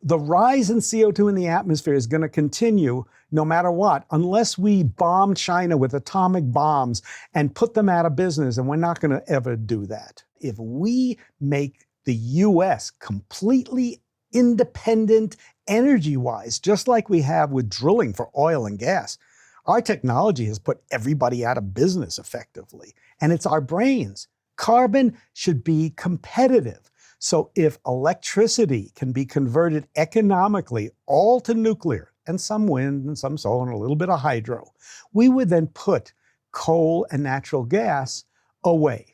the rise in CO2 in the atmosphere is going to continue no matter what, unless we bomb China with atomic bombs and put them out of business, and we're not going to ever do that. If we make the US completely independent energy-wise, just like we have with drilling for oil and gas, our technology has put everybody out of business effectively, and it's our brains. Carbon should be competitive. So if electricity can be converted economically all to nuclear, and some wind and some solar and a little bit of hydro, we would then put coal and natural gas away.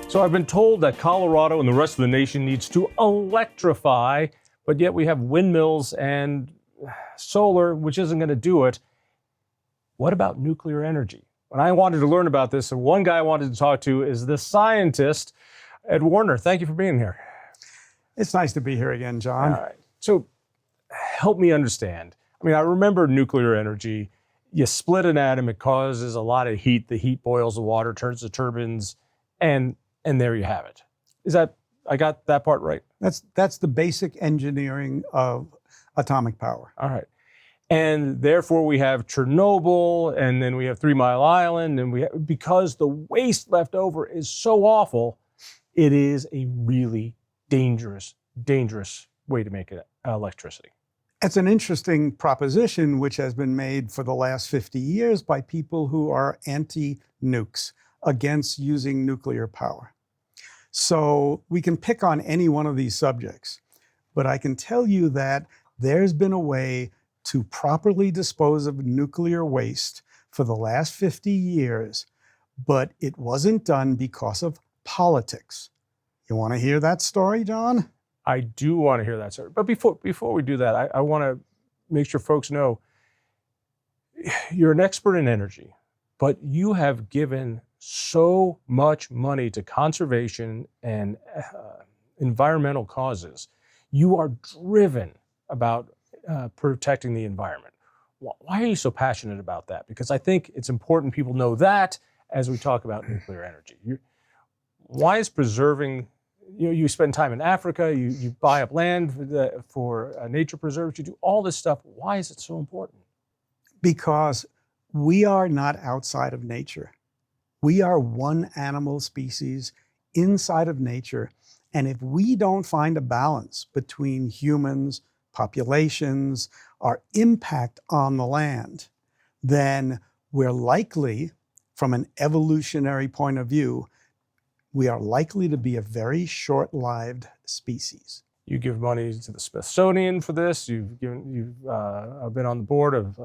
So I've been told that Colorado and the rest of the nation needs to electrify, but yet we have windmills and solar, which isn't going to do it. What about nuclear energy? When I wanted to learn about this, one guy I wanted to talk to is the scientist, Ed Warner. Thank you for being here. It's nice to be here again, John. All right. So help me understand. I mean, I remember nuclear energy. You split an atom, it causes a lot of heat. The heat boils the water, turns the turbines, and there you have it. I got that part right? That's the basic engineering of atomic power. All right. And therefore we have Chernobyl, and then we have 3 Mile Island, and because the waste left over is so awful, it is a really dangerous way to make electricity. It's an interesting proposition which has been made for the last 50 years by people who are anti-nukes, against using nuclear power. So we can pick on any one of these subjects, but I can tell you that there's been a way to properly dispose of nuclear waste for the last 50 years, but it wasn't done because of politics. You want to hear that story, John? I do want to hear that story. But before we do that, I want to make sure folks know you're an expert in energy, but you have given so much money to conservation and environmental causes. You are driven about protecting the environment. Why are you so passionate about that? Because I think it's important people know that as we talk about nuclear energy. Why is preserving, you spend time in Africa, you buy up land for nature preserves, you do all this stuff. Why is it so important? Because we are not outside of nature. We are one animal species inside of nature. And if we don't find a balance between humans, populations, our impact on the land, then we're likely, from an evolutionary point of view, we are likely to be a very short-lived species. You give money to the Smithsonian for this. You've been on the board of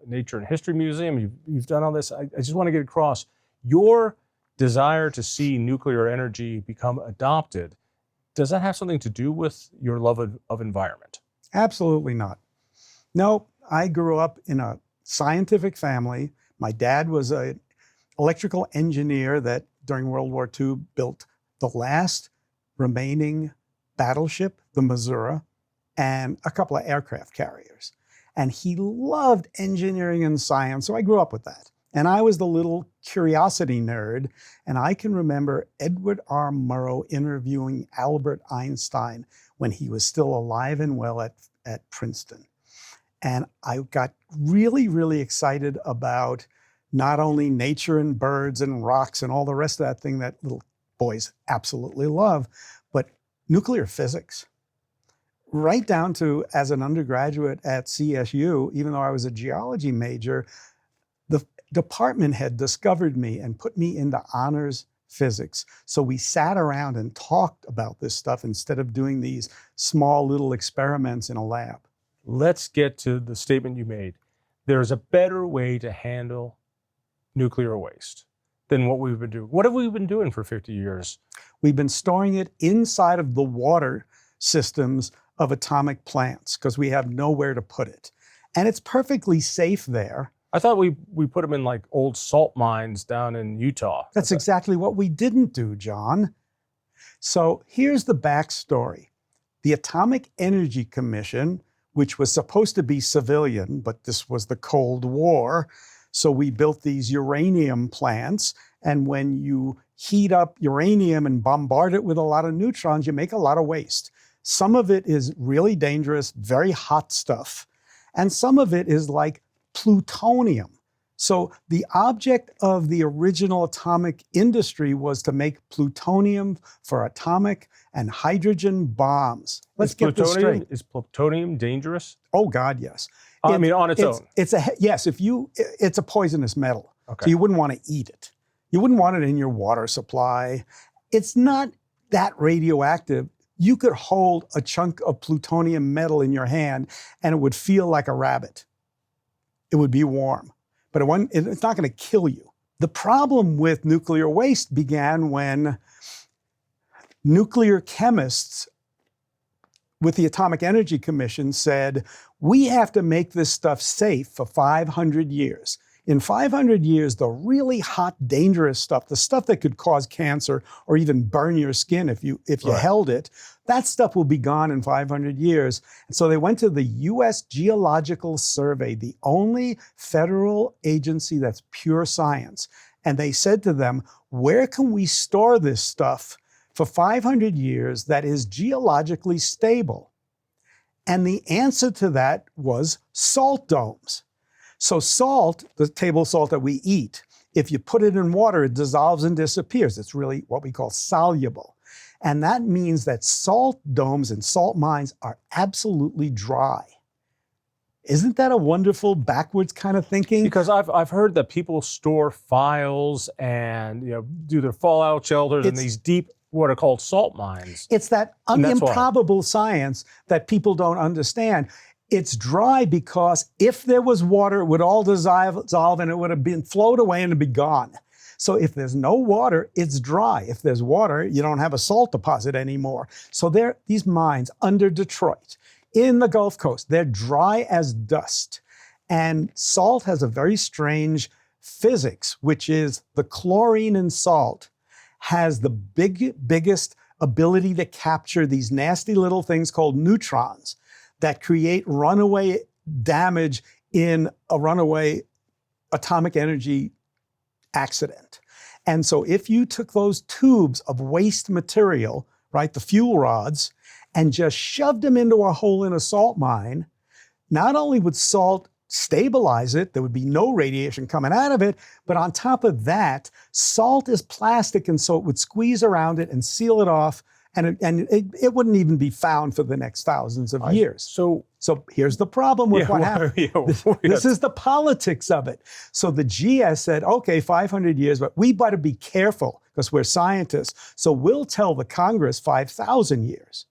Nature and History Museum. You've done all this. I just want to get across your desire to see nuclear energy become adopted. Does that have something to do with your love of environment? Absolutely not. No, I grew up in a scientific family. My dad was an electrical engineer that during World War II built the last remaining battleship, the Missouri, and a couple of aircraft carriers. And he loved engineering and science, so I grew up with that. And I was the little curiosity nerd, and I can remember Edward R. Murrow interviewing Albert Einstein when he was still alive and well at Princeton. And I got really, really excited about not only nature and birds and rocks and all the rest of that thing that little boys absolutely love, but nuclear physics. Right down to, as an undergraduate at CSU, even though I was a geology major, the department had discovered me and put me into honors physics. So we sat around and talked about this stuff instead of doing these small little experiments in a lab. Let's get to the statement you made. There's a better way to handle nuclear waste than what we've been doing. What have we been doing for 50 years? We've been storing it inside of the water systems of atomic plants because we have nowhere to put it. And it's perfectly safe there. I thought we put them in like old salt mines down in Utah. That's exactly what we didn't do, John. So here's the backstory. The Atomic Energy Commission, which was supposed to be civilian, but this was the Cold War. So we built these uranium plants. And when you heat up uranium and bombard it with a lot of neutrons, you make a lot of waste. Some of it is really dangerous, very hot stuff. And some of it is like plutonium. So the object of the original atomic industry was to make plutonium for atomic and hydrogen bombs. Let's get this straight. Is plutonium dangerous? Oh God, yes. I mean, on its own. It's a poisonous metal. Okay. So you wouldn't want to eat it. You wouldn't want it in your water supply. It's not that radioactive. You could hold a chunk of plutonium metal in your hand and it would feel like a rabbit. It would be warm, but it's not going to kill you. The problem with nuclear waste began when nuclear chemists with the Atomic Energy Commission said, we have to make this stuff safe for 500 years. In 500 years, the really hot, dangerous stuff, the stuff that could cause cancer or even burn your skin if you held it, that stuff will be gone in 500 years. And so they went to the U.S. Geological Survey, the only federal agency that's pure science. And they said to them, where can we store this stuff for 500 years that is geologically stable? And the answer to that was salt domes. So salt, the table salt that we eat, if you put it in water, it dissolves and disappears. It's really what we call soluble. And that means that salt domes and salt mines are absolutely dry. Isn't that a wonderful backwards kind of thinking? Because I've heard that people store files and do their fallout shelters in these deep, what are called salt mines. It's that improbable science that people don't understand. It's dry because if there was water, it would all dissolve and it would have been flowed away and it'd be gone. So if there's no water, it's dry. If there's water, you don't have a salt deposit anymore. So these mines under Detroit, in the Gulf Coast, they're dry as dust. And salt has a very strange physics, which is the chlorine in salt has the biggest ability to capture these nasty little things called neutrons that create runaway damage in a runaway atomic energy accident. And so if you took those tubes of waste material, right, the fuel rods, and just shoved them into a hole in a salt mine, not only would salt stabilize it, there would be no radiation coming out of it, but on top of that, salt is plastic, and so it would squeeze around it and seal it off, and it wouldn't even be found for the next thousands of years. So here's the problem with what happened. This is the politics of it. So the GS said, okay, 500 years, but we better be careful because we're scientists. So we'll tell the Congress 5,000 years.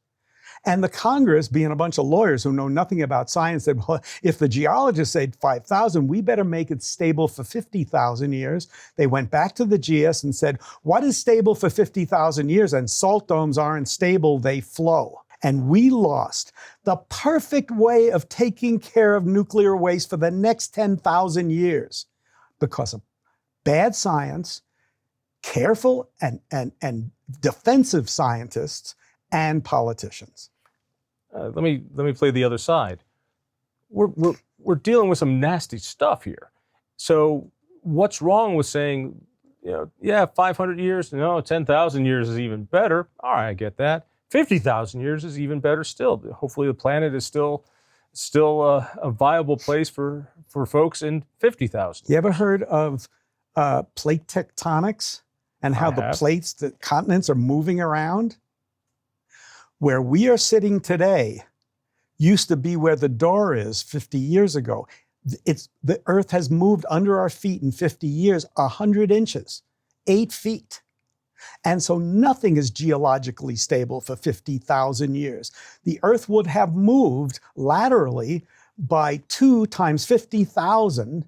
And the Congress, being a bunch of lawyers who know nothing about science, said, well, if the geologists said 5,000, we better make it stable for 50,000 years. They went back to the GS and said, what is stable for 50,000 years? And salt domes aren't stable, they flow. And we lost the perfect way of taking care of nuclear waste for the next 10,000 years because of bad science, careful and defensive scientists, and politicians. Let me play the other side. We're dealing with some nasty stuff here. So what's wrong with saying, 500 years? No, 10,000 years is even better. All right, I get that. 50,000 years is even better still. Hopefully the planet is still a viable place for folks in 50,000. You ever heard of plate tectonics and how the continents are moving around? Where we are sitting today used to be where the door is 50 years ago. The earth has moved under our feet in 50 years, 100 inches, 8 feet. And so nothing is geologically stable for 50,000 years. The earth would have moved laterally by 2 times 50,000,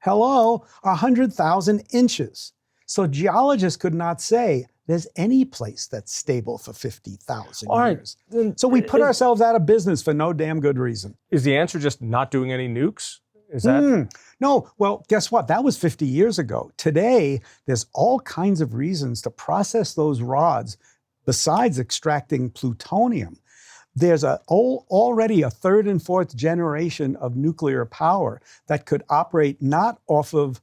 100,000 inches. So geologists could not say, there's any place that's stable for 50,000 years. So we put ourselves out of business for no damn good reason. Is the answer just not doing any nukes? Is that? No, well, guess what? That was 50 years ago. Today, there's all kinds of reasons to process those rods besides extracting plutonium. there's already a third and fourth generation of nuclear power that could operate not off of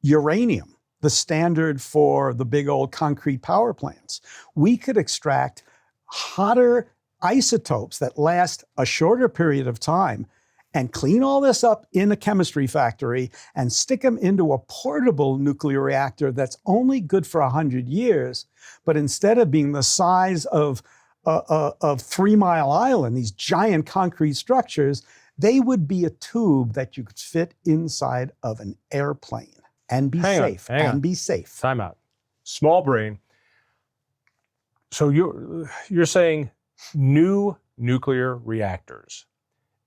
uranium, the standard for the big old concrete power plants. We could extract hotter isotopes that last a shorter period of time and clean all this up in a chemistry factory and stick them into a portable nuclear reactor that's only good for 100 years. But instead of being the size of 3 Mile Island, these giant concrete structures, they would be a tube that you could fit inside of an airplane and be safe. Be safe. Time out. Small brain. So you're saying new nuclear reactors.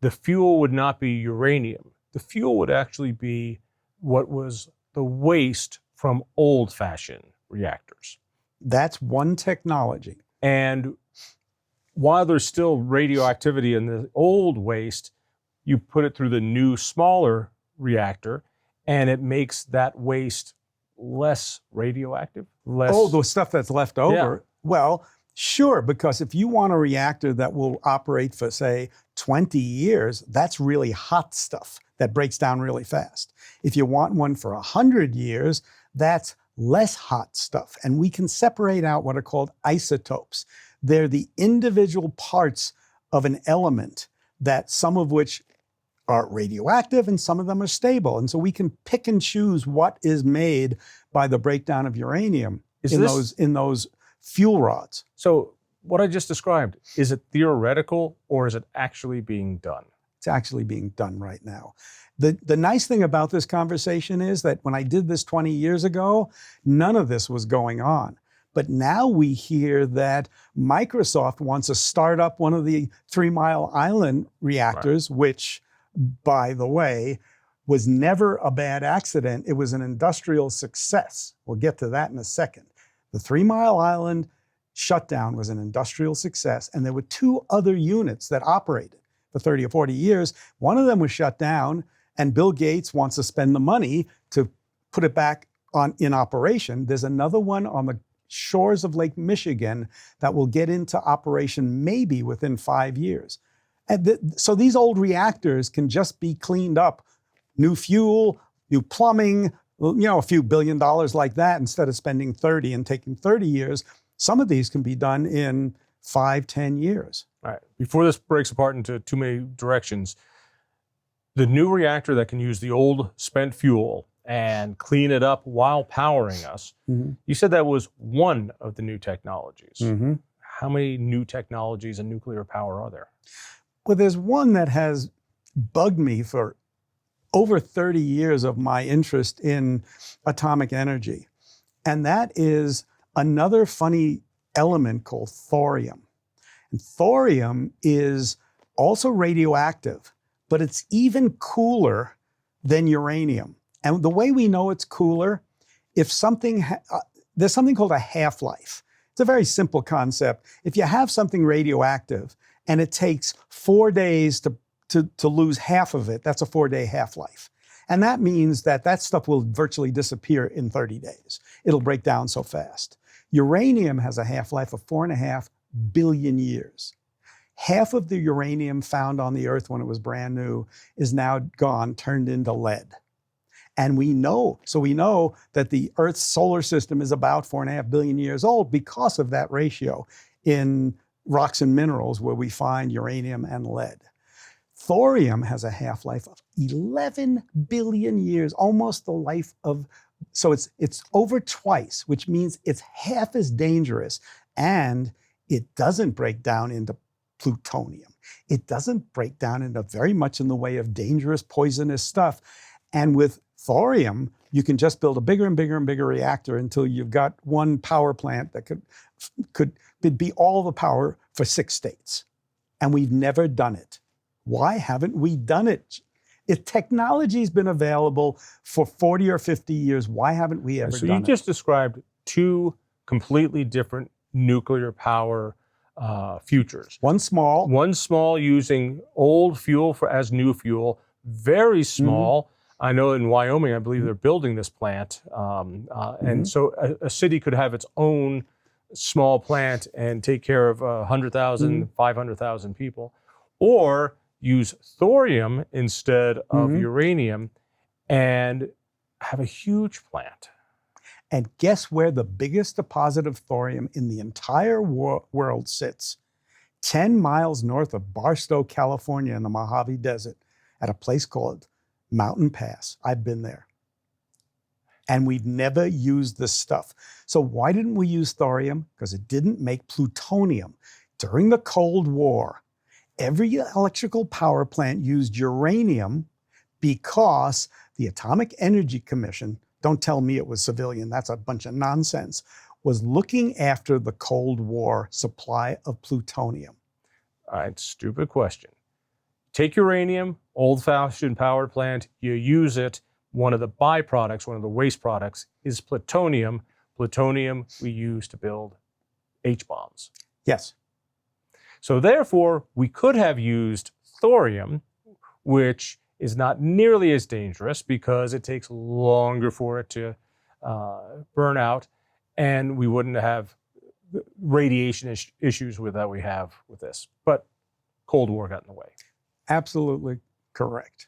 The fuel would not be uranium. The fuel would actually be what was the waste from old-fashioned reactors. That's one technology. And while there's still radioactivity in the old waste, you put it through the new, smaller reactor, and it makes that waste less radioactive. The stuff that's left over. Yeah. Well, sure, because if you want a reactor that will operate for, say, 20 years, that's really hot stuff that breaks down really fast. If you want one for 100 years, that's less hot stuff. And we can separate out what are called isotopes. They're the individual parts of an element that some of which are radioactive and some of them are stable. And so we can pick and choose what is made by the breakdown of uranium in those fuel rods. So what I just described, is it theoretical or is it actually being done? It's actually being done right now. The nice thing about this conversation is that when I did this 20 years ago, none of this was going on. But now we hear that Microsoft wants to start up one of the 3 Mile Island reactors, right, which, by the way, was never a bad accident. It was an industrial success. We'll get to that in a second. The 3 Mile Island shutdown was an industrial success, and there were 2 other units that operated for 30 or 40 years. One of them was shut down, and Bill Gates wants to spend the money to put it back in operation. There's another one on the shores of Lake Michigan that will get into operation maybe within 5 years. And so these old reactors can just be cleaned up. New fuel, new plumbing, a few $1 billion like that, instead of spending 30 and taking 30 years. Some of these can be done in 5-10 years. All right. Before this breaks apart into too many directions, the new reactor that can use the old spent fuel and clean it up while powering us, mm-hmm, you said that was one of the new technologies. Mm-hmm. How many new technologies in nuclear power are there? Well, there's one that has bugged me for over 30 years of my interest in atomic energy. And that is another funny element called thorium. And thorium is also radioactive, but it's even cooler than uranium. And the way we know it's cooler, if something, there's something called a half-life. It's a very simple concept. If you have something radioactive and it takes 4 days to lose half of it, that's a 4-day half-life. And that means that stuff will virtually disappear in 30 days. It'll break down so fast. Uranium has a half-life of 4.5 billion years. Half of the uranium found on the Earth when it was brand new is now gone, turned into lead. And we know that the Earth's solar system is about 4.5 billion years old because of that ratio in rocks and minerals where we find uranium and lead. Thorium has a half-life of 11 billion years, almost the life of, so it's over twice, which means it's half as dangerous, and it doesn't break down into plutonium. It doesn't break down into very much in the way of dangerous, poisonous stuff. And with thorium, you can just build a bigger and bigger and bigger reactor until you've got one power plant that could be all the power for 6 states. And we've never done it. Why haven't we done it? If technology's been available for 40 or 50 years, why haven't we ever done it? So you just described 2 completely different nuclear power futures. One small using old fuel as new fuel, very small. Mm-hmm. I know in Wyoming, I believe they're building this plant. And so a city could have its own small plant and take care of 100,000, 500,000 people, or use thorium instead of uranium and have a huge plant. And guess where the biggest deposit of thorium in the entire world sits? 10 miles north of Barstow, California, in the Mojave Desert, at a place called Mountain Pass. I've been there. And we've never used this stuff. So why didn't we use thorium? Because it didn't make plutonium. During the Cold War, every electrical power plant used uranium because the Atomic Energy Commission, don't tell me it was civilian, that's a bunch of nonsense, was looking after the Cold War supply of plutonium. All right, stupid question. Take uranium, old-fashioned power plant, you use it. One of the byproducts, one of the waste products is plutonium. Plutonium we use to build H-bombs. Yes. So therefore, we could have used thorium, which is not nearly as dangerous because it takes longer for it to burn out, and we wouldn't have radiation issues that we have with this. But Cold War got in the way. Absolutely correct.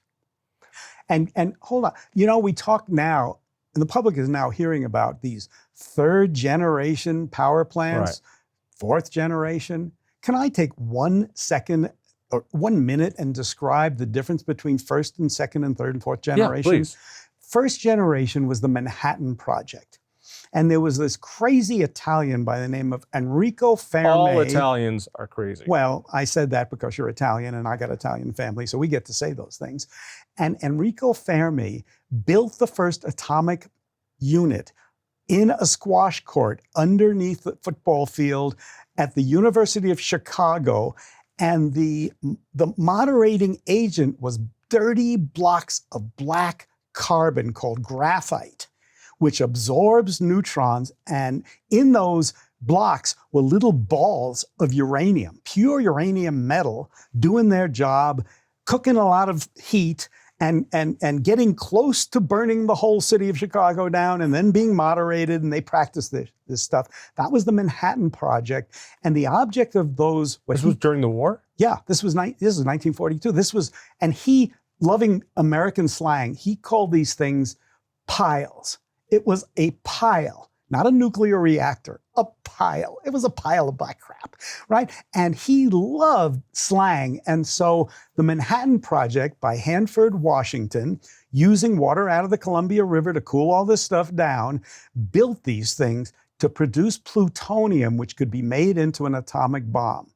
And hold on, you know, we talk now, and the public is now hearing about these third generation power plants, fourth generation. Can I take 1 second or 1 minute and describe the difference between first and second and third and fourth generation? Yeah, please. First generation was the Manhattan Project. And there was this crazy Italian by the name of Enrico Fermi. All Italians are crazy. Well, I said that because you're Italian and I got Italian family, so we get to say those things. And Enrico Fermi built the first atomic unit in a squash court underneath the football field at the University of Chicago. And the moderating agent was dirty blocks of black carbon called graphite, which absorbs neutrons, and in those blocks were little balls of uranium, pure uranium metal, doing their job, cooking a lot of heat, and getting close to burning the whole city of Chicago down, and then being moderated, and they practiced this stuff. That was the Manhattan Project, and the object of those... This was during the war? Yeah, this was 1942. This was, and he, loving American slang, he called these things piles. It was a pile, not a nuclear reactor, a pile. It was a pile of black crap, right? And he loved slang. And so the Manhattan Project by Hanford, Washington, using water out of the Columbia River to cool all this stuff down, built these things to produce plutonium, which could be made into an atomic bomb.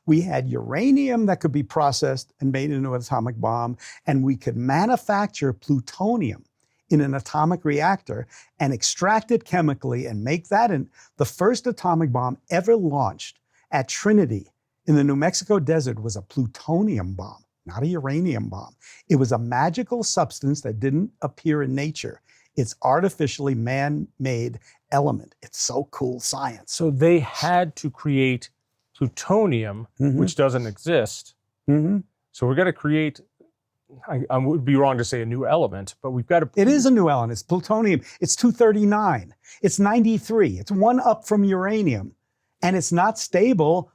We had uranium that could be processed and made into an atomic bomb, and we could manufacture plutonium in an atomic reactor and extract it chemically and make that the first atomic bomb ever launched at Trinity in the New Mexico desert was a plutonium bomb, not a uranium bomb. It was a magical substance that didn't appear in nature. It's artificially man-made element. It's so cool science. So they had to create plutonium, which doesn't exist. So we're going to create, I would be wrong to say a new element, but we've got to... It is a new element. It's plutonium. It's 239. It's 93. It's one up from uranium. And it's not stable,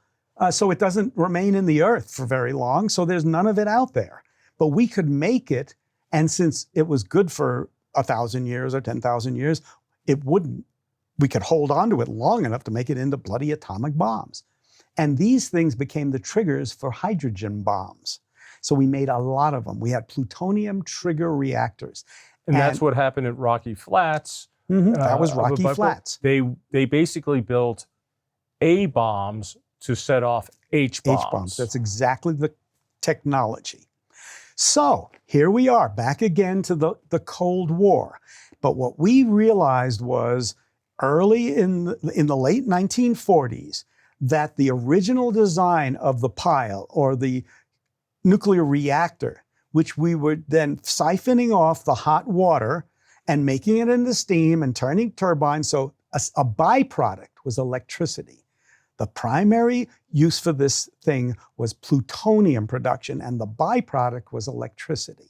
so it doesn't remain in the earth for very long. So there's none of it out there. But we could make it, and since it was good for 1,000 years or 10,000 years, we could hold on to it long enough to make it into bloody atomic bombs. And these things became the triggers for hydrogen bombs. So we made a lot of them. We had plutonium trigger reactors. And that's what happened at Rocky Flats. That was Rocky Flats. They basically built A bombs to set off H bombs. H-bombs. That's exactly the technology. So here we are, back again to the Cold War. But what we realized was early in the late 1940s that the original design of the pile or the nuclear reactor, which we were then siphoning off the hot water and making it into steam and turning turbines, so a byproduct was electricity. The primary use for this thing was plutonium production, and the byproduct was electricity.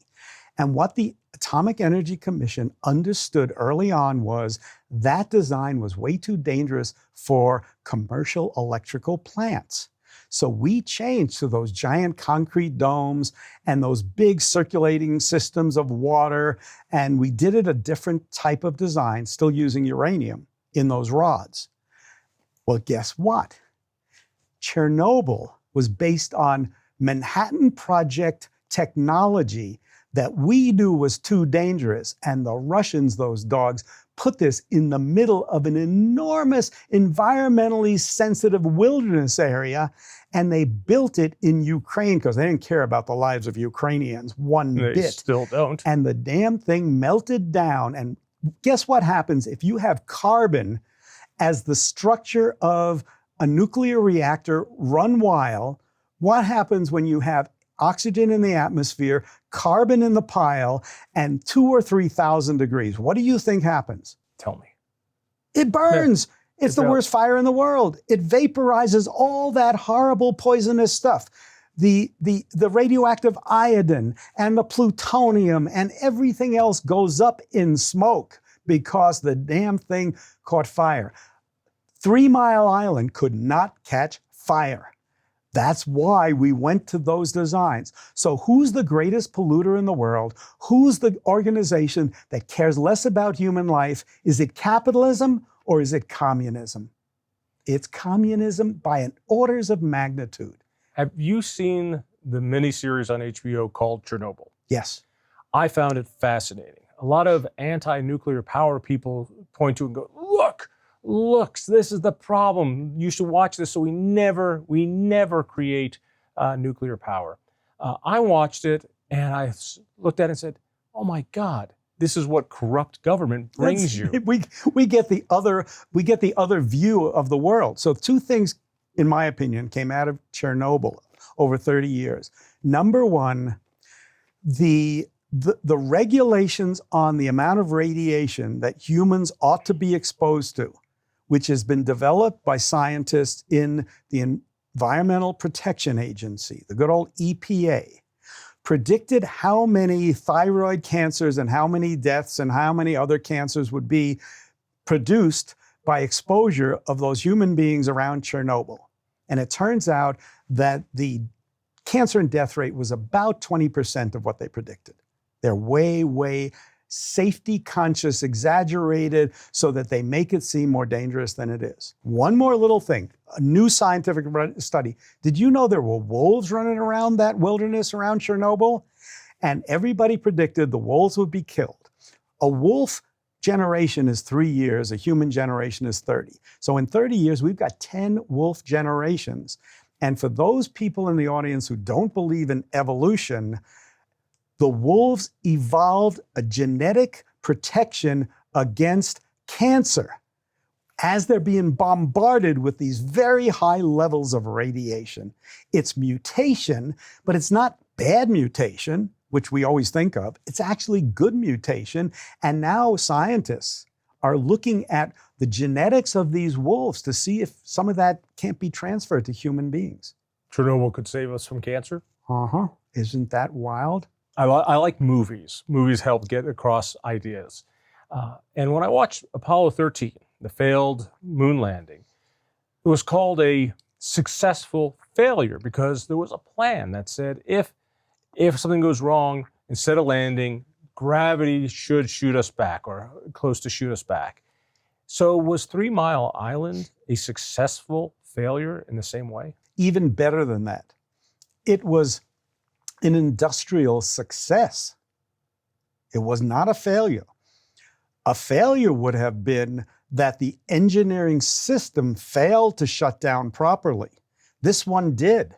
And what the Atomic Energy Commission understood early on was that design was way too dangerous for commercial electrical plants. So we changed to those giant concrete domes and those big circulating systems of water, and we did it a different type of design, still using uranium in those rods. Well, guess what? Chernobyl was based on Manhattan Project technology that we knew was too dangerous. And the Russians, those dogs, put this in the middle of an enormous environmentally sensitive wilderness area. And they built it in Ukraine because they didn't care about the lives of Ukrainians one bit. They still don't. And the damn thing melted down. And guess what happens if you have carbon as the structure of a nuclear reactor run wild? What happens when you have oxygen in the atmosphere, carbon in the pile, and 2,000 or 3,000 degrees? What do you think happens? Tell me. It burns. It's the worst fire in the world. It vaporizes all that horrible poisonous stuff. The radioactive iodine and the plutonium and everything else goes up in smoke because the damn thing caught fire. 3 Mile Island could not catch fire. That's why we went to those designs. So who's the greatest polluter in the world? Who's the organization that cares less about human life? Is it capitalism or is it communism? It's communism by an orders of magnitude. Have you seen the miniseries on HBO called Chernobyl? Yes. I found it fascinating. A lot of anti-nuclear power people point to it and go, look, this is the problem. You should watch this so we never create nuclear power. I watched it and I looked at it and said, oh my God, this is what corrupt government brings you. We get the other view of the world. So 2 things, in my opinion, came out of Chernobyl over 30 years. Number one, the regulations on the amount of radiation that humans ought to be exposed to, which has been developed by scientists in the Environmental Protection Agency, the good old EPA, predicted how many thyroid cancers and how many deaths and how many other cancers would be produced by exposure of those human beings around Chernobyl. And it turns out that the cancer and death rate was about 20% of what they predicted. They're way safety conscious, exaggerated, so that they make it seem more dangerous than it is. One more little thing, a new scientific study. Did you know there were wolves running around that wilderness around Chernobyl? And everybody predicted the wolves would be killed. A wolf generation is 3 years, a human generation is 30. So in 30 years, we've got 10 wolf generations. And for those people in the audience who don't believe in evolution, the wolves evolved a genetic protection against cancer as they're being bombarded with these very high levels of radiation. It's mutation, but it's not bad mutation, which we always think of. It's actually good mutation. And now scientists are looking at the genetics of these wolves to see if some of that can't be transferred to human beings. Chernobyl could save us from cancer? Isn't that wild? I like movies. Movies help get across ideas. And when I watched Apollo 13, the failed moon landing, it was called a successful failure because there was a plan that said if something goes wrong, instead of landing, gravity should shoot us back or close to shoot us back. So was 3 Mile Island a successful failure in the same way? Even better than that. It was an industrial success. It was not a failure. A failure would have been that the engineering system failed to shut down properly. This one did.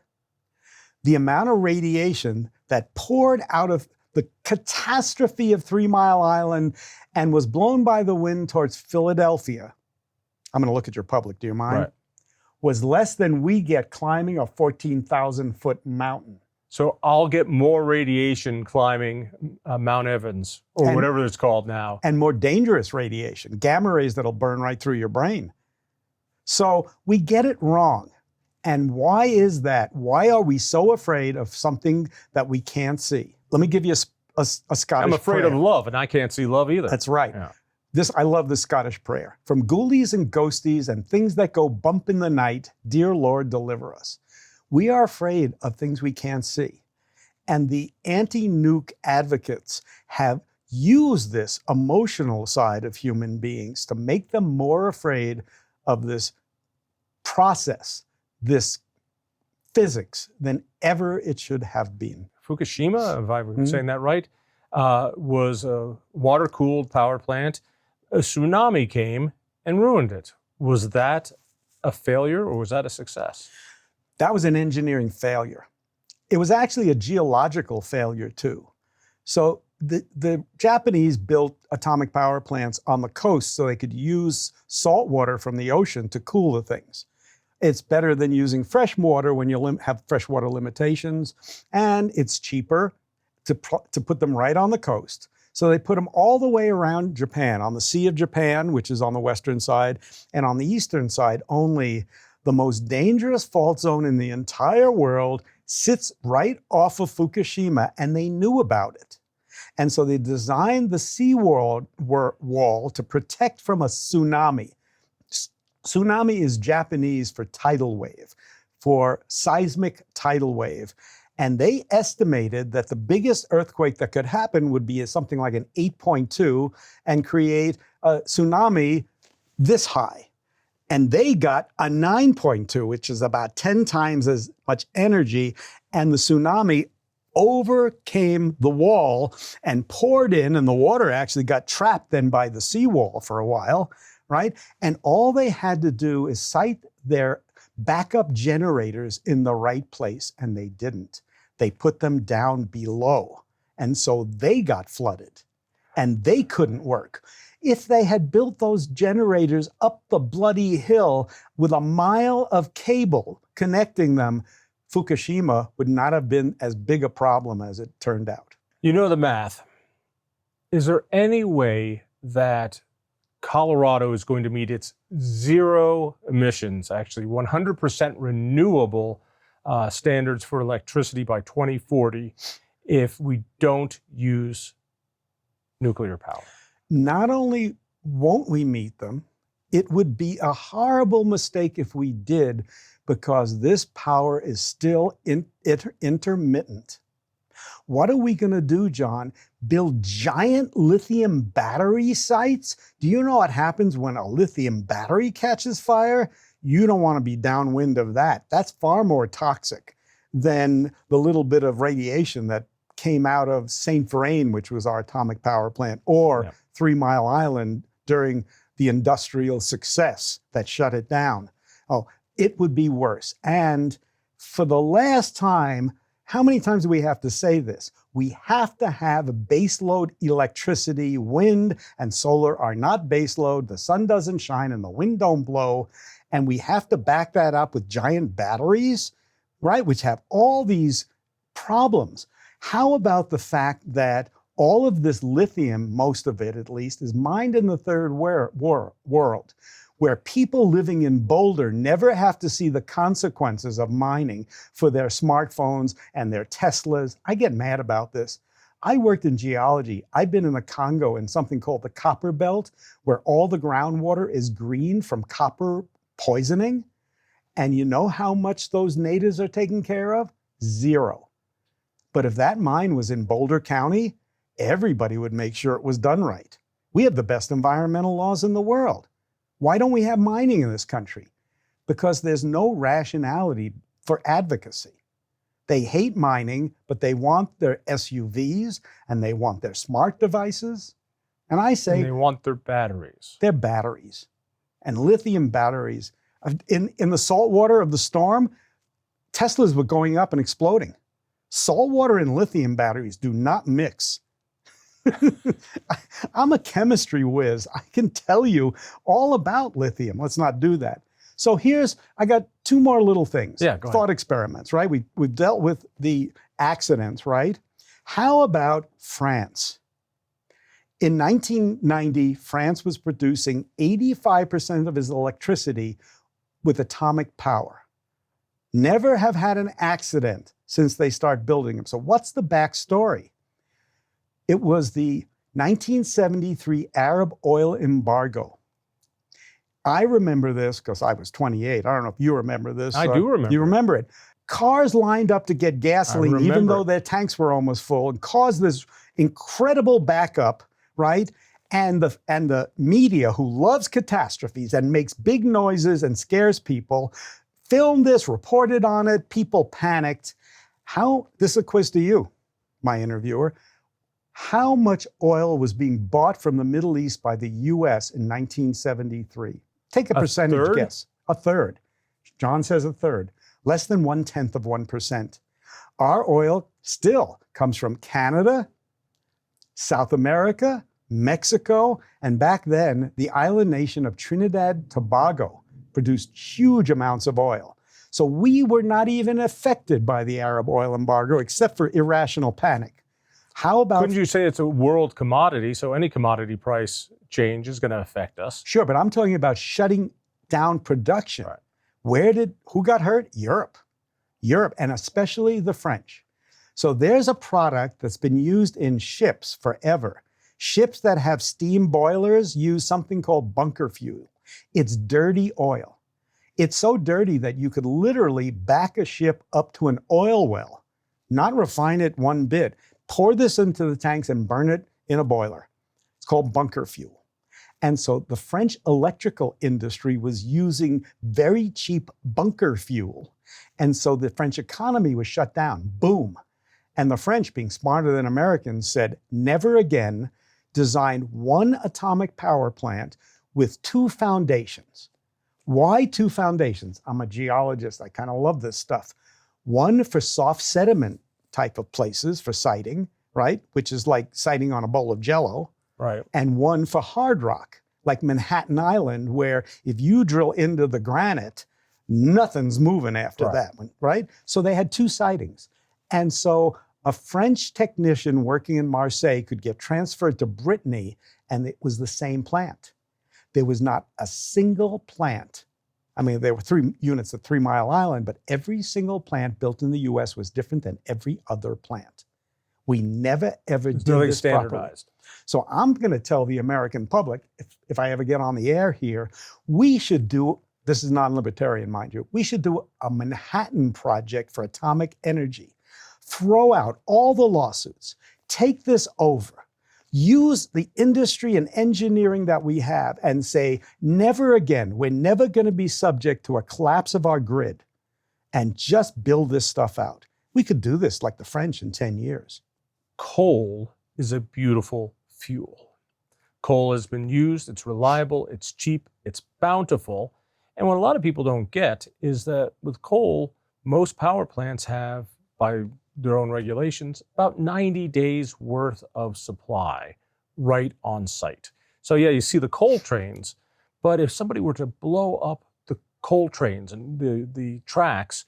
The amount of radiation that poured out of the catastrophe of 3 Mile Island and was blown by the wind towards Philadelphia, I'm going to look at your public, do you mind? Right. Was less than we get climbing a 14,000-foot mountain. So I'll get more radiation climbing Mount Evans or whatever it's called now. And more dangerous radiation, gamma rays that'll burn right through your brain. So we get it wrong. And why is that? Why are we so afraid of something that we can't see? Let me give you a Scottish I'm afraid prayer. of love, and I can't see love either. That's right. Yeah. I love the Scottish prayer. From ghoulies and ghosties and things that go bump in the night, dear Lord, deliver us. We are afraid of things we can't see. And the anti-nuke advocates have used this emotional side of human beings to make them more afraid of this process, this physics, than ever it should have been. Fukushima, if I'm saying that right, was a water-cooled power plant. A tsunami came and ruined it. Was that a failure or was that a success? That was an engineering failure. It was actually a geological failure too. So the Japanese built atomic power plants on the coast so they could use salt water from the ocean to cool the things. It's better than using fresh water when you have freshwater limitations, and it's cheaper to put them right on the coast. So they put them all the way around Japan, on the Sea of Japan, which is on the western side, and on the eastern side, only the most dangerous fault zone in the entire world sits right off of Fukushima, and they knew about it. And so they designed the seawall wall to protect from a tsunami. Tsunami is Japanese for tidal wave, for seismic tidal wave. And they estimated that the biggest earthquake that could happen would be something like an 8.2 and create a tsunami this high. And they got a 9.2, which is about 10 times as much energy. And the tsunami overcame the wall and poured in, and the water actually got trapped then by the seawall for a while, right? And all they had to do is site their backup generators in the right place, and they didn't. They put them down below, and so they got flooded, and they couldn't work. If they had built those generators up the bloody hill with a mile of cable connecting them, Fukushima would not have been as big a problem as it turned out. You know the math. Is there any way that Colorado is going to meet its zero emissions, actually 100% renewable standards for electricity by 2040 if we don't use nuclear power? Not only won't we meet them, it would be a horrible mistake if we did, because this power is still intermittent. What are we going to do, John? Build giant lithium battery sites? Do you know what happens when a lithium battery catches fire? You don't want to be downwind of that. That's far more toxic than the little bit of radiation that came out of St. Vrain, which was our atomic power plant, or 3 Mile Island during the industrial success that shut it down. Oh, it would be worse. And for the last time, how many times do we have to say this? We have to have baseload electricity. Wind and solar are not baseload. The sun doesn't shine and the wind don't blow. And we have to back that up with giant batteries, right, which have all these problems. How about the fact that all of this lithium, most of it at least, is mined in the third world, where people living in Boulder never have to see the consequences of mining for their smartphones and their Teslas. I get mad about this. I worked in geology. I've been in the Congo in something called the Copper Belt, where all the groundwater is green from copper poisoning. And you know how much those natives are taken care of? Zero. But if that mine was in Boulder County, everybody would make sure it was done right. We have the best environmental laws in the world. Why don't we have mining in this country? Because there's no rationality for advocacy. They hate mining, but they want their SUVs and they want their smart devices. And I say, And they want their batteries. They're batteries. And lithium batteries. In the salt water of the storm, Teslas were going up and exploding. Salt water and lithium batteries do not mix. I'm a chemistry whiz. I can tell you all about lithium. Let's not do that. So I got two more little things. Yeah, go ahead. Thought experiments, right? We've dealt with the accidents, right? How about France? In 1990, France was producing 85% of its electricity with atomic power. Never have had an accident since they start building them. So what's the backstory? It was the 1973 Arab oil embargo. I remember this because I was 28. I don't know if you remember this. I do remember. You remember it. Cars lined up to get gasoline, even though their tanks were almost full, and caused this incredible backup, right? And the media, who loves catastrophes and makes big noises and scares people, filmed this, reported on it, people panicked. This is a quiz to you, my interviewer. How much oil was being bought from the Middle East by the US in 1973? Take a percentage guess. A third. John says a third. Less than 1/10 of 1%. Our oil still comes from Canada, South America, Mexico, and back then, the island nation of Trinidad Tobago produced huge amounts of oil. So we were not even affected by the Arab oil embargo, except for irrational panic. How about... Couldn't you say it's a world commodity, so any commodity price change is going to affect us? Sure, but I'm talking about shutting down production. Right. Who got hurt? Europe, and especially the French. So there's a product that's been used in ships forever. Ships that have steam boilers use something called bunker fuel. It's dirty oil. It's so dirty that you could literally back a ship up to an oil well, not refine it one bit, pour this into the tanks and burn it in a boiler. It's called bunker fuel. And so the French electrical industry was using very cheap bunker fuel. And so the French economy was shut down. Boom. And the French, being smarter than Americans, said, never again design one atomic power plant with two foundations. Why two foundations? I'm a geologist. I kind of love this stuff. One for soft sediment type of places for siting, right? Which is like siting on a bowl of Jell-O. Right. And one for hard rock, like Manhattan Island, where if you drill into the granite, nothing's moving after that one, right? So they had two sightings. And so a French technician working in Marseille could get transferred to Brittany, and it was the same plant. There was not a single plant. I mean, there were 3 units at 3 Mile Island, but every single plant built in the US was different than every other plant. We never, ever did this standardized. Properly. So I'm going to tell the American public, if I ever get on the air here, we should do, this is non-libertarian, mind you, we should do a Manhattan Project for atomic energy. Throw out all the lawsuits. Take this over. Use the industry and engineering that we have and say, never again, we're never going to be subject to a collapse of our grid, and just build this stuff out. We could do this like the French in 10 years. Coal is a beautiful fuel. Coal has been used, it's reliable, it's cheap, it's bountiful. And what a lot of people don't get is that with coal, most power plants have, by their own regulations, about 90 days worth of supply right on site. So yeah, you see the coal trains, but if somebody were to blow up the coal trains and the tracks,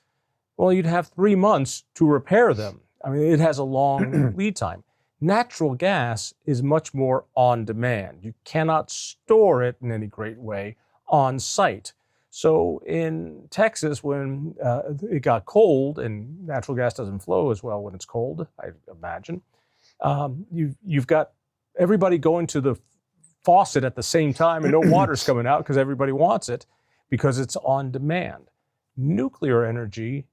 well, you'd have 3 months to repair them. I mean, it has a long lead time. Natural gas is much more on demand. You cannot store it in any great way on site. So in Texas, when it got cold, and natural gas doesn't flow as well when it's cold, I imagine, you've got everybody going to the faucet at the same time and no water's coming out because everybody wants it because it's on demand. Nuclear energy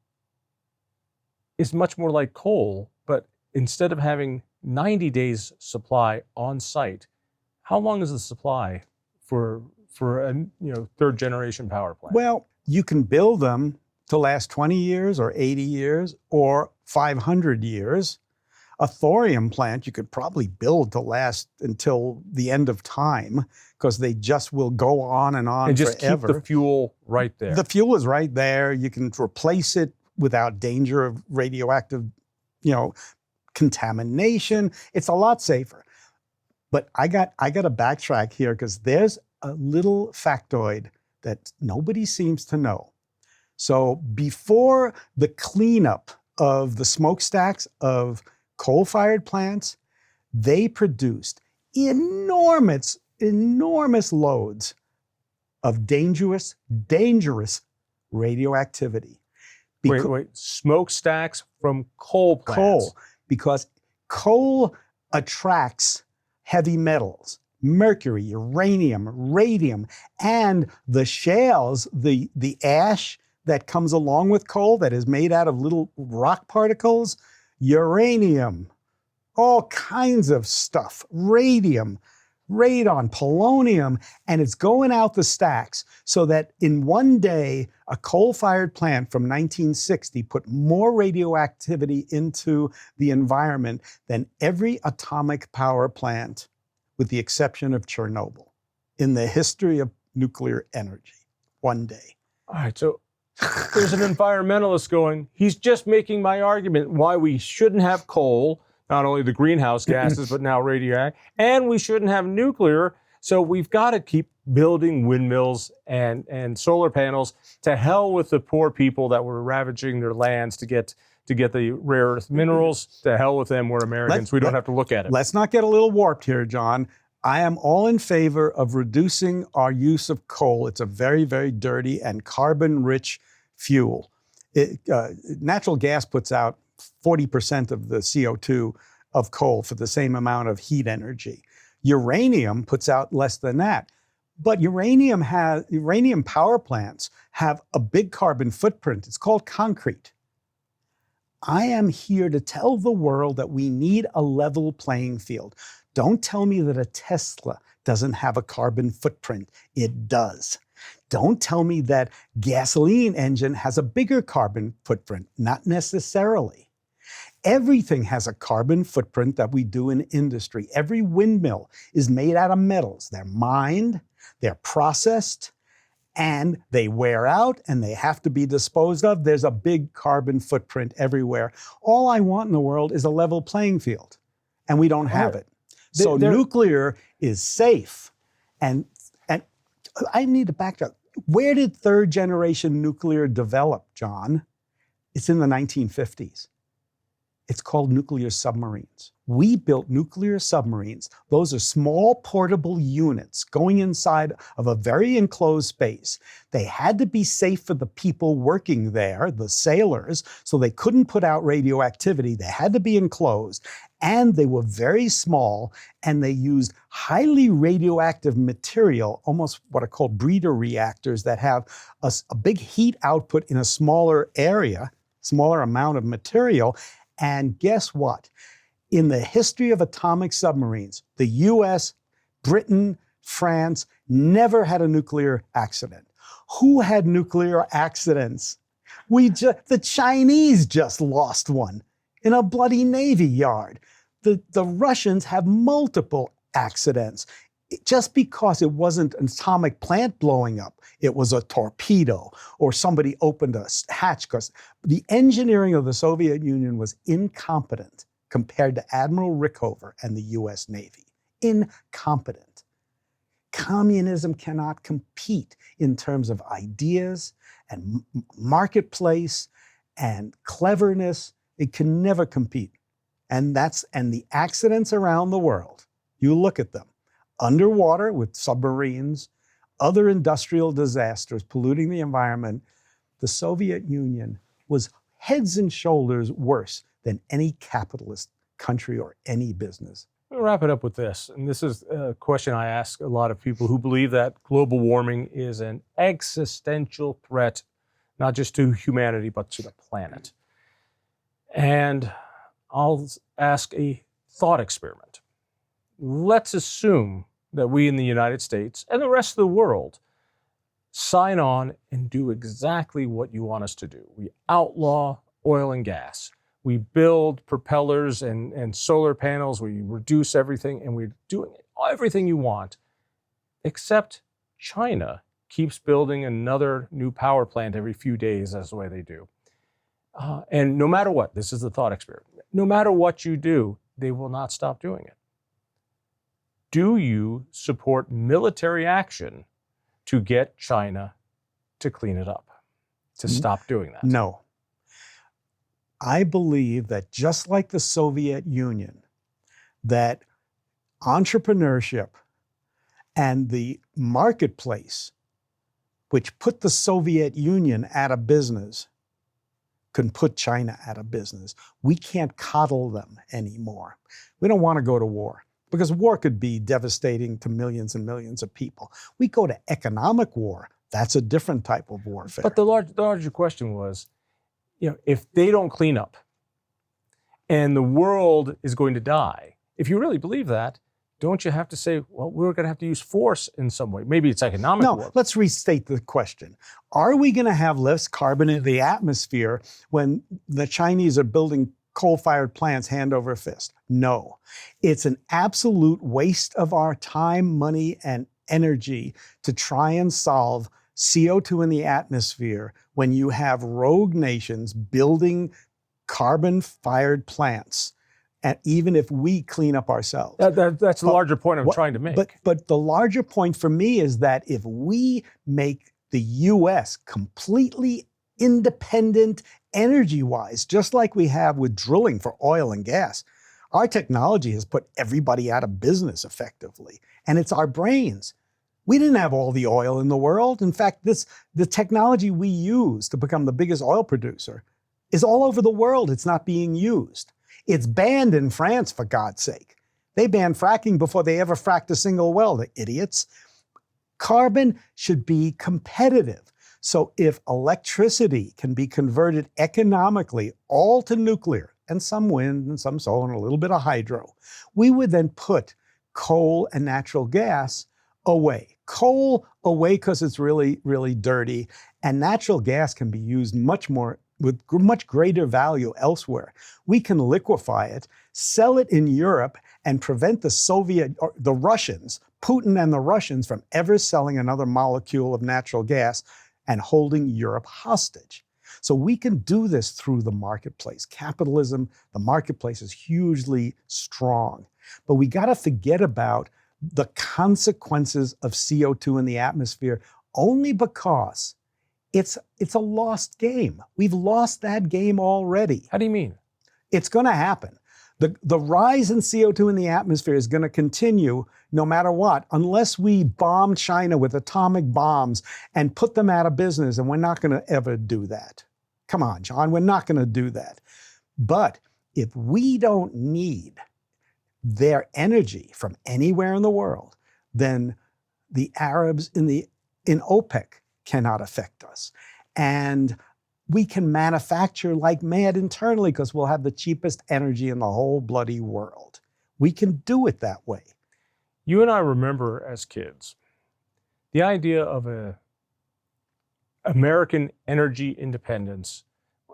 is much more like coal, but instead of having 90 days supply on site, how long is the supply for a third generation power plant? Well, you can build them to last 20 years or 80 years or 500 years. A thorium plant you could probably build to last until the end of time because they just will go on and just forever. Keep the fuel right there. The fuel is right there. You can replace it without danger of radioactive, contamination. It's a lot safer. But I got to backtrack here because there's a little factoid that nobody seems to know. So before the cleanup of the smokestacks of coal-fired plants, they produced enormous loads of dangerous radioactivity. Wait. Smokestacks from coal plants. Coal, because coal attracts heavy metals, mercury, uranium, radium, and the shales, the ash that comes along with coal that is made out of little rock particles, uranium, all kinds of stuff, radium, radon, polonium, and it's going out the stacks so that in one day, a coal-fired plant from 1960 put more radioactivity into the environment than every atomic power plant, with the exception of Chernobyl, in the history of nuclear energy, one day. All right, so there's an environmentalist going, he's just making my argument why we shouldn't have coal, not only the greenhouse gases, but now radioactive, and we shouldn't have nuclear. So we've got to keep building windmills and solar panels. To hell with the poor people that were ravaging their lands to get the rare earth minerals. To hell with them. We're Americans. We don't have to look at it. Let's not get a little warped here, John. I am all in favor of reducing our use of coal. It's a very, very dirty and carbon-rich fuel. Natural gas puts out 40% of the CO2 of coal for the same amount of heat energy. Uranium puts out less than that. But uranium power plants have a big carbon footprint. It's called concrete. I am here to tell the world that we need a level playing field. Don't tell me that a Tesla doesn't have a carbon footprint. It does. Don't tell me that gasoline engine has a bigger carbon footprint. Not necessarily. Everything has a carbon footprint that we do in industry. Every windmill is made out of metals. They're mined, they're processed, and they wear out and they have to be disposed of. There's a big carbon footprint everywhere. All I want in the world is a level playing field, and we don't have it. So nuclear is safe. And I need to back up. Where did third generation nuclear develop, John? It's in the 1950s. It's called nuclear submarines. We built nuclear submarines. Those are small portable units going inside of a very enclosed space. They had to be safe for the people working there, the sailors, so they couldn't put out radioactivity. They had to be enclosed. And they were very small, and they used highly radioactive material, almost what are called breeder reactors, that have a big heat output in a smaller area, smaller amount of material. And guess what? In the history of atomic submarines, the US, Britain, France never had a nuclear accident. Who had nuclear accidents? The Chinese just lost one in a bloody Navy yard. The Russians have multiple accidents. Just because it wasn't an atomic plant blowing up, it was a torpedo or somebody opened a hatch, because the engineering of the Soviet Union was incompetent compared to Admiral Rickover and the US Navy. Incompetent. Communism cannot compete in terms of ideas and marketplace and cleverness. It can never compete. And the accidents around the world, you look at them. Underwater with submarines, other industrial disasters polluting the environment, the Soviet Union was heads and shoulders worse than any capitalist country or any business. We'll wrap it up with this. And this is a question I ask a lot of people who believe that global warming is an existential threat, not just to humanity, but to the planet. And I'll ask a thought experiment. Let's assume that we in the United States and the rest of the world sign on and do exactly what you want us to do. We outlaw oil and gas. We build propellers and solar panels. We reduce everything, and we're doing everything you want, except China keeps building another new power plant every few days. That's the way they do. And no matter what, this is the thought experiment, no matter what you do, they will not stop doing it. Do you support military action to get China to clean it up, to stop doing that? No. I believe that just like the Soviet Union, that entrepreneurship and the marketplace which put the Soviet Union out of business, can put China out of business. We can't coddle them anymore. We don't want to go to war because war could be devastating to millions and millions of people. We go to economic war. That's a different type of warfare. But the larger question was, if they don't clean up and the world is going to die, if you really believe that, don't you have to say, well, we're going to have to use force in some way? Maybe it's economic war. No, let's restate the question. Are we going to have less carbon in the atmosphere when the Chinese are building coal-fired plants hand over fist? No. It's an absolute waste of our time, money, and energy to try and solve CO2 in the atmosphere when you have rogue nations building carbon-fired plants. And even if we clean up ourselves. That's the larger point I'm trying to make. But the larger point for me is that if we make the U.S. completely independent energy-wise, just like we have with drilling for oil and gas, our technology has put everybody out of business effectively. And it's our brains. We didn't have all the oil in the world. In fact, the technology we use to become the biggest oil producer is all over the world. It's not being used. It's banned in France, for God's sake. They banned fracking before they ever fracked a single well, the idiots. Carbon should be competitive. So if electricity can be converted economically all to nuclear, and some wind and some solar and a little bit of hydro, we would then put coal and natural gas away. Coal away because it's really, really dirty, and natural gas can be used with much greater value elsewhere. We can liquefy it, sell it in Europe, and prevent the Russians, Putin and the Russians, from ever selling another molecule of natural gas and holding Europe hostage. So we can do this through the marketplace. Capitalism, the marketplace is hugely strong. But we got to forget about the consequences of CO2 in the atmosphere only because it's a lost game. We've lost that game already. How do you mean? It's going to happen. The rise in CO2 in the atmosphere is going to continue no matter what, unless we bomb China with atomic bombs and put them out of business, and we're not going to ever do that. Come on, John, we're not going to do that. But if we don't need their energy from anywhere in the world, then the Arabs in OPEC cannot affect us. And we can manufacture like mad internally because we'll have the cheapest energy in the whole bloody world. We can do it that way. You and I remember as kids, the idea of American energy independence,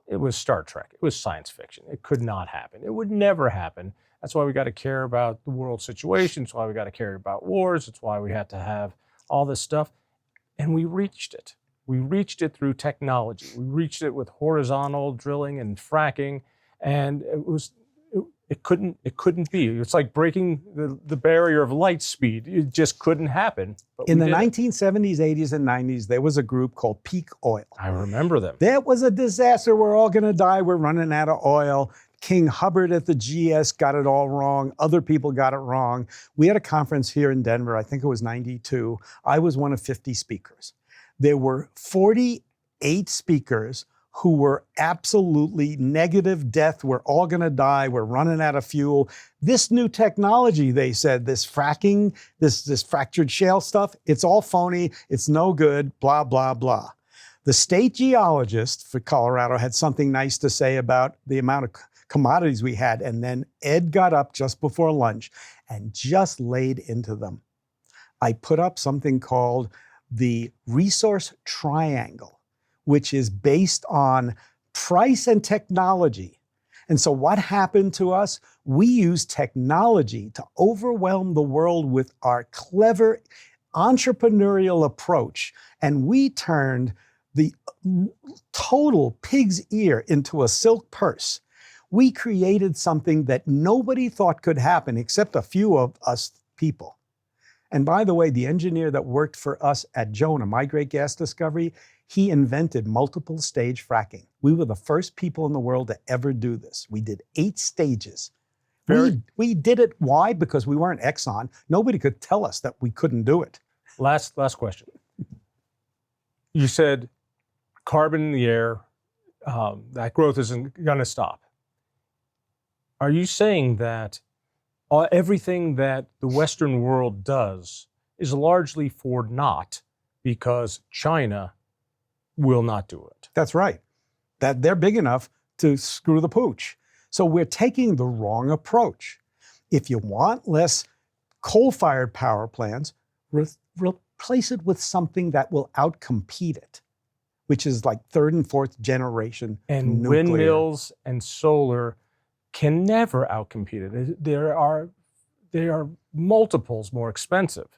it was Star Trek. It was science fiction. It could not happen. It would never happen. That's why we got to care about the world situation. It's why we got to care about wars. It's why we had to have all this stuff. And we reached it. We reached it through technology. We reached it with horizontal drilling and fracking, and it couldn't be. It's like breaking the barrier of light speed. It just couldn't happen. In the 1970s, 80s, and 90s, there was a group called Peak Oil. I remember them. That was a disaster. We're all going to die. We're running out of oil. King Hubbard at the GS got it all wrong. Other people got it wrong. We had a conference here in Denver. I think it was 92. I was one of 50 speakers. There were 48 speakers who were absolutely negative death. We're all going to die. We're running out of fuel. This new technology, they said, this fracking, this fractured shale stuff, it's all phony. It's no good, blah, blah, blah. The state geologist for Colorado had something nice to say about the amount of commodities we had. And then Ed got up just before lunch and just laid into them. I put up something called the resource triangle, which is based on price and technology. And so what happened to us? We used technology to overwhelm the world with our clever entrepreneurial approach. And we turned the total pig's ear into a silk purse. We created something that nobody thought could happen except a few of us people. And by the way, the engineer that worked for us at Jonah, my great gas discovery, he invented multiple stage fracking. We were the first people in the world to ever do this. We did 8 stages. We did it. Why? Because we weren't Exxon. Nobody could tell us that we couldn't do it. Last question. You said carbon in the air, that growth isn't going to stop. Are you saying that everything that the Western world does is largely for naught because China will not do it? That's right. That they're big enough to screw the pooch. So we're taking the wrong approach. If you want less coal-fired power plants, replace it with something that will outcompete it, which is like third and fourth generation And nuclear. windmills and solar can never outcompete it. They are multiples more expensive,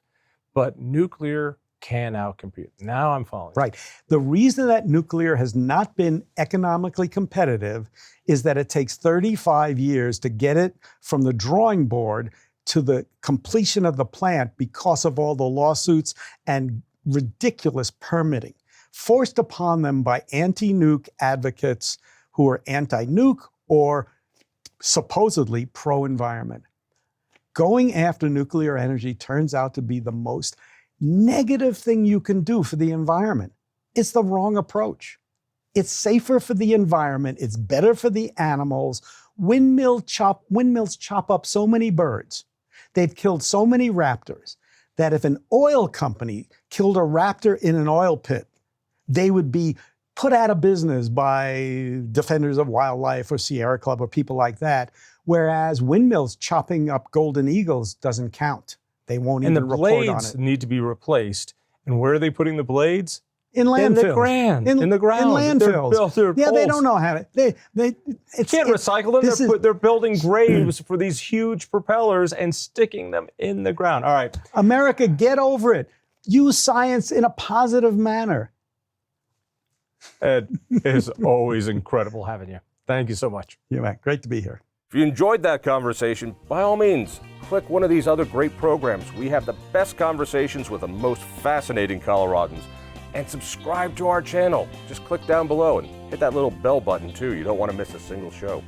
but nuclear can outcompete. Now I'm following. Right. The reason that nuclear has not been economically competitive is that it takes 35 years to get it from the drawing board to the completion of the plant because of all the lawsuits and ridiculous permitting forced upon them by anti-nuke advocates who are anti-nuke or supposedly pro-environment. Going after nuclear energy turns out to be the most negative thing you can do for the environment. It's the wrong approach. It's safer for the environment. It's better for the animals. Windmills chop up so many birds. They've killed so many raptors that if an oil company killed a raptor in an oil pit, they would be put out of business by Defenders of Wildlife or Sierra Club or people like that, whereas windmills chopping up golden eagles doesn't count. They won't even report on it. And the blades need to be replaced. And where are they putting the blades? In landfills. In the ground. In the ground. In landfills. They're they don't know how to. They can't recycle them. They're building graves for these huge propellers and sticking them in the ground. All right. America, get over it. Use science in a positive manner. Ed, it is always incredible having you. Thank you so much. Yeah, man. Great to be here. If you enjoyed that conversation, by all means, click one of these other great programs. We have the best conversations with the most fascinating Coloradans. And subscribe to our channel. Just click down below and hit that little bell button too. You don't want to miss a single show.